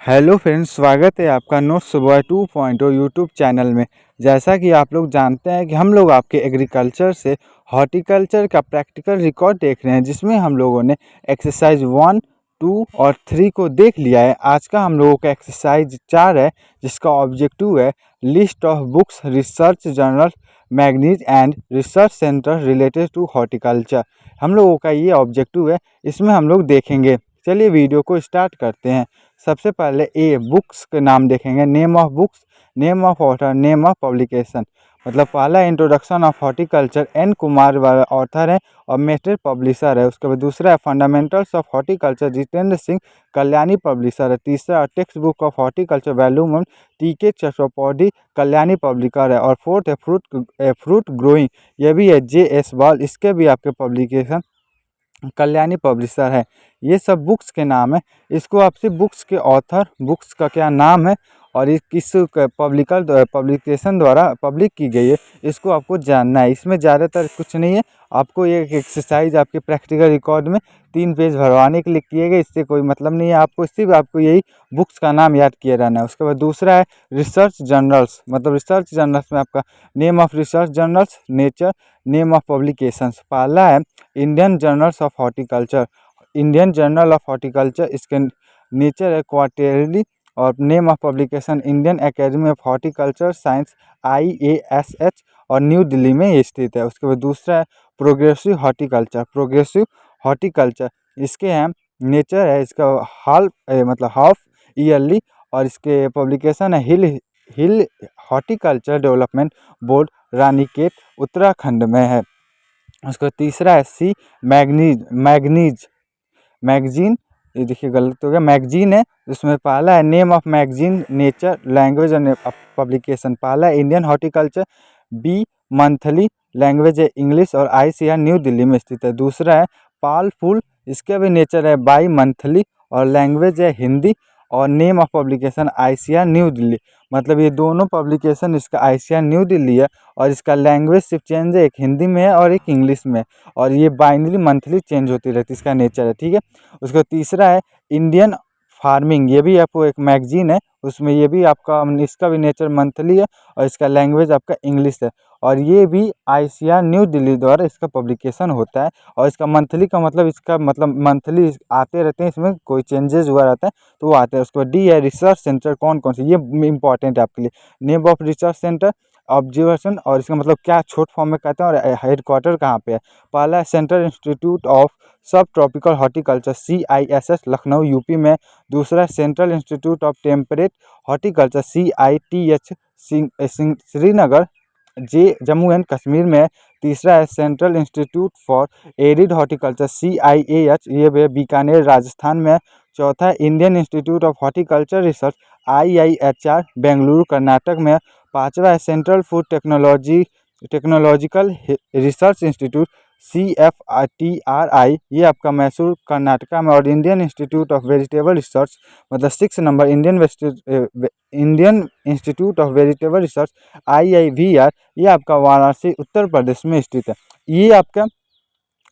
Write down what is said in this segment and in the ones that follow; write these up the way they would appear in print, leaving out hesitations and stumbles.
Hello friends, स्वागत है आपका नोट्स सुबह 2.0 यूट्यूब चैनल में। जैसा कि आप लोग जानते हैं कि हम लोग आपके एग्रीकल्चर से हॉर्टिकल्चर का प्रैक्टिकल रिकॉर्ड देख रहे हैं, जिसमें हम लोगों ने एक्सरसाइज 1, 2 और 3 को देख लिया है। आज का हम लोगों का एक्सरसाइज 4 है, जिसका ऑब्जेक्टिव है list of books, research journal, magazine and research centre related to horticulture. हम लोगों का ये ऑब्जेक्टिव है, इसमें हम लोग देखेंगे। चलिए वीडियो को स्टार्ट करते हैं। सबसे पहले ए बुक्स के नाम देखेंगे। Name of books, name of author, name of publication. मतलब पहला introduction of horticulture N Kumar वाला ऑथर है और मेटेड पब्लिशर है। उसके बाद दूसरा है fundamentals of horticulture, Jitendra Singh Kalyani publisher है। तीसरा text book of horticulture volume 1, T के चट्टोपाध्याय कल्याणी पब्लिकर है। और फोर्थ है फ्रूट ग्रोइंग, ये भी है जे.एस. बॉल, इसके भी आपके पब्लिकेशन कल्याणी पब्लिशर है। ये सब बुक्स के नाम है। इसको आपसे बुक्स के ऑथर, बुक्स का क्या नाम है और ये किस पब्लिकेशन द्वारा पब्लिक की गई है, इसको आपको जानना है। इसमें ज़्यादातर कुछ नहीं है, आपको ये एक्सरसाइज आपके प्रैक्टिकल रिकॉर्ड में 3 पेज भरवाने के लिए किए गए। इससे कोई मतलब नहीं है आपको, सिर्फ आपको यही बुक्स का नाम याद किया रहना है। उसके बाद दूसरा है रिसर्च जर्नल्स। मतलब रिसर्च जर्नल्स में आपका name of research journals, nature, name of publications. पहला है Indian journals of horticulture, Indian journal of horticulture, इसके नेचर है क्वार्टरली। और name of publication Indian academy of horticulture science, IASH, और new Delhi में ये स्थित है। उसके बाद दूसरा है प्रोग्रेसिव हॉर्टिकल्चर, प्रोग्रेसिव हॉर्टिकल्चर, इसके हैं नेचर है इसका मतलब हाफ ईयरली। और इसके पब्लिकेशन है hill horticulture development board, Ranikhet, Uttarakhand में है। उसका तीसरा है सी मैगनीज मैगजीन, ये देखिए गलत हो गया, मैगजीन है। उसमें पहला है name of magazine, nature, language and publication. पहला है Indian horticulture, bimonthly, language है इंग्लिश और ICAR न्यू दिल्ली में स्थित है। दूसरा है पाल फूल, इसका भी नेचर है बाई मंथली और लैंग्वेज है हिंदी और name of publication ICAR New Delhi. मतलब ये दोनों पब्लिकेशन इसका ICAR न्यू दिल्ली है और इसका लैंग्वेज सिर्फ चेंज है, एक हिंदी में है और एक इंग्लिश में है। और ये बाइनरी मंथली चेंज होती रहती है, इसका नेचर है, ठीक है। उसका तीसरा है इंडियन फार्मिंग, ये भी आपको एक मैगजीन है, उसमें ये भी आपका इसका भी नेचर मंथली है और इसका लैंग्वेज आपका इंग्लिश है। और ये भी ICAR न्यू दिल्ली द्वारा इसका पब्लिकेशन होता है। और इसका मंथली का मतलब इसका मतलब मंथली आते रहते हैं, इसमें कोई चेंजेस हुआ रहता है तो वो आते हैं। उसके बाद डी है रिसर्च सेंटर, कौन कौन से, ये इंपॉर्टेंट है आपके लिए। Name of research centre, observation, और इसका मतलब क्या छोट फॉर्म में कहते हैं और हेडक्वार्टर कहाँ पे है। पहला है सेंट्रल इंस्टीट्यूट ऑफ सब tropical horticulture, CISS, Lucknow UP में। दूसरा है central institute of temperate horticulture, CITH, Srinagar, Jammu and Kashmir में। तीसरा है central institute for arid horticulture, CIAH, ये भी बीकानेर राजस्थान में। चौथा है Indian institute of horticulture research, IIHR, Bengaluru Karnataka में। पांचवा है central food technological research institute, CFTRI, ये आपका मैसूर कर्नाटका में। और Indian institute of vegetable research, मतलब 6 number Indian institute of vegetable research, IIVR, ये आपका वाराणसी उत्तर प्रदेश में स्थित है। ये आपका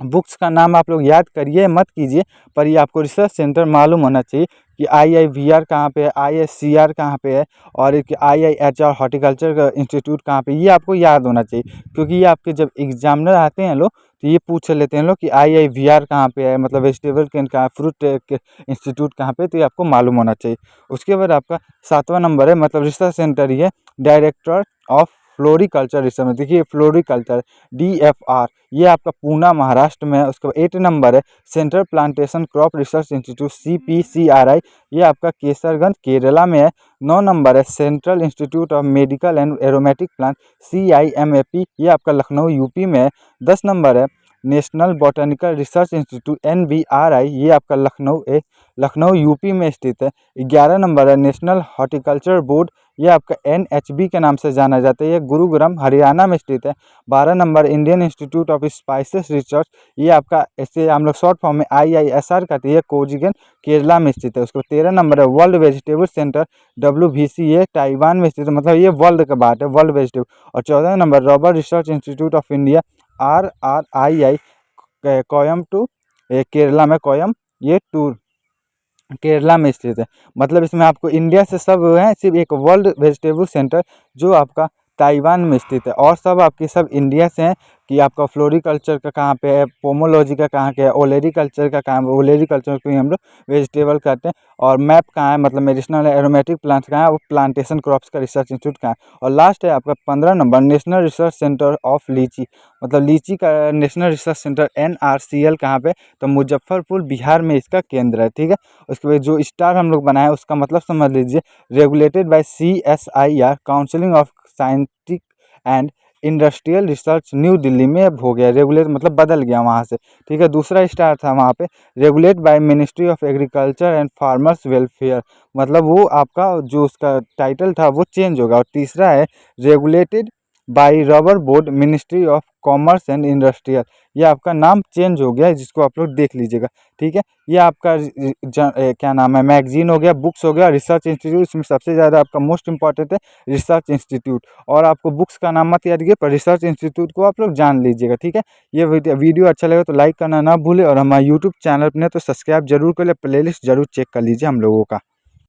बुक्स का नाम आप लोग याद करिए मत कीजिए, पर ये आपको रिसर्च सेंटर मालूम होना चाहिए कि IIVR कहाँ पे है, ISCR कहाँ पे है और एक IIHR हॉर्टिकल्चर का इंस्टीट्यूट कहाँ पे, ये आपको याद होना चाहिए। क्योंकि ये आपके जब एग्जामिनर आते हैं लोग तो ये पूछ लेते हैं लोग कि IIVR कहाँ पे है, मतलब वेजिटेबल के कहाँ, फ्रूट के इंस्टीट्यूट कहाँ पे, तो ये आपको मालूम होना चाहिए। उसके बाद आपका 7वां नंबर है, मतलब रिसर्च सेंटर ही है डायरेक्टर ऑफ फ्लोरिकल्चर रिसर्च में। देखिए फ्लोरिकल्चर, DFR, ये आपका पूना महाराष्ट्र में है। उसके बाद 8 नंबर है central plantation crop research institute, CPCRI, ये आपका केसरगंज केरला में है। 9 नंबर है central institute of medical and aromatic plant, CIMAP, ये आपका लखनऊ यूपी में है। 10 नंबर है national botanical research institute, NBRI, ये आपका लखनऊ यूपी में स्थित है। 11 नंबर है नेशनल हॉर्टिकल्चर बोर्ड, ये आपका NHB के नाम से जाना जाता है, ये गुरुग्राम हरियाणा में स्थित है। 12 number Indian institute of spices research, ये आपका ऐसे हम लोग शॉर्ट फॉर्म में IISR कहते हैं, कोजिगन केरला में स्थित है। उसको 13 नंबर है वर्ल्ड वेजिटेबल सेंटर, WVC, ये ताइवान में स्थित है, मतलब ये वर्ल्ड का बात है, वर्ल्ड वेजिटेबल। और 14 number rubber research institute of India, RRII, कोयम टू, केरला में कोयम, ये टूर केरला में स्थित है। मतलब इसमें आपको इंडिया से सब है, सिर्फ एक वर्ल्ड वेजिटेबल सेंटर जो आपका ताइवान में स्थित है, और सब आपके सब इंडिया से हैं। कि आपका फ्लोरिकल्चर का कहाँ पे है, पोमोलॉजी का कहाँ के है, ओलेरीकल्चर का कहाँ है, ओलेरीकल्चर को ही हम लोग वेजिटेबल कहते हैं। और मैप कहाँ है, मतलब मेडिसिनल एरोमेटिक प्लांट्स कहाँ है, वो प्लांटेशन क्रॉप्स का रिसर्च इंस्टीट्यूट कहाँ है। और लास्ट है आपका 15 number national research centre of लीची, मतलब लीची का नेशनल रिसर्च सेंटर NRCL कहाँ पे, तो मुजफ्फरपुर बिहार में इसका केंद्र है। ठीक है। उसके बाद जो स्टार हम लोग बनाए उसका मतलब समझ लीजिए, regulated by CSIR counselling of scientific and industrial research, new Delhi में अब हो गया रेगुलेट, मतलब बदल गया वहाँ से। ठीक है। दूसरा स्टार था वहाँ पे regulate by ministry of agriculture and farmers welfare, मतलब वो आपका जो उसका टाइटल था वो चेंज होगा। और तीसरा है regulated by rubber board ministry of commerce and industrial, ये आपका नाम चेंज हो गया है, जिसको आप लोग देख लीजिएगा। ठीक है। ये आपका क्या नाम है, मैगजीन हो गया, बुक्स हो गया, रिसर्च इंस्टीट्यूट, इसमें सबसे ज़्यादा आपका मोस्ट इंपॉर्टेंट है रिसर्च इंस्टीट्यूट। और आपको बुक्स का नाम मत याद कीजिए, पर रिसर्च इंस्टीट्यूट को आप लोग जान लीजिएगा। ठीक है। ये वीडियो अच्छा लगे तो लाइक करना ना भूले, और हमारे यूट्यूब चैनल पर तो सब्सक्राइब जरूर कर ले, प्लेलिस्ट जरूर चेक कर लीजिए हम लोगों का।